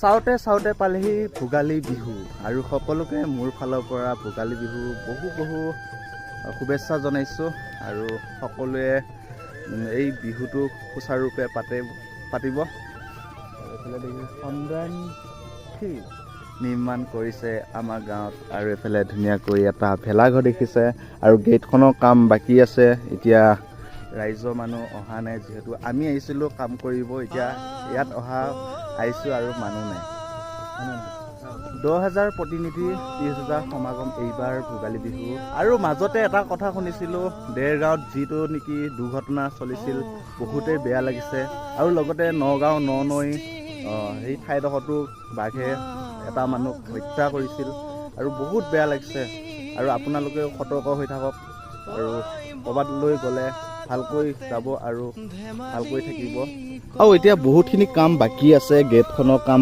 চাওঁতে চাওঁতে পালেহি ভোগালী বিহু আৰু সকলোকে মোৰ ফালৰ পৰা ভোগালী বিহু বহু শুভেচ্ছা জনাইছোঁ আৰু সকলোৱে এই বিহুটো সুচাৰুৰূপে পাতিব। এইফালে দেখি সংগ্ৰান্থী নিৰ্মাণ কৰিছে আমাৰ গাঁৱত আৰু এইফালে ধুনীয়াকৈ এটা ভেলাঘৰ দেখিছে আৰু গেটখনৰ কাম বাকী আছে। এতিয়া ৰাইজৰ মানুহ অহা নাই, যিহেতু আমি আহিছিলোঁ কাম কৰিব, এতিয়া ইয়াত আহিছোঁ আৰু মানুহ নাই। 10,000 প্ৰতিনিধি 30,000 সমাগম এইবাৰ ভোগালী বিহু। আৰু মাজতে এটা কথা শুনিছিলোঁ, দেৰগাঁৱত যিটো নেকি দুৰ্ঘটনা চলিছিল, বহুতেই বেয়া লাগিছে। আৰু লগতে নগাঁও ননৈ সেই ঠাইডোখৰতো বাঘে এটা মানুহক হত্যা কৰিছিল আৰু বহুত বেয়া লাগিছে। আৰু আপোনালোকেও সতৰ্ক হৈ থাকক আৰু ক'ৰবালৈ গ'লে ভালকৈ যাব আৰু ভালকৈ থাকিব। আৰু এতিয়া বহুতখিনি কাম বাকী আছে, গেটখনৰ কাম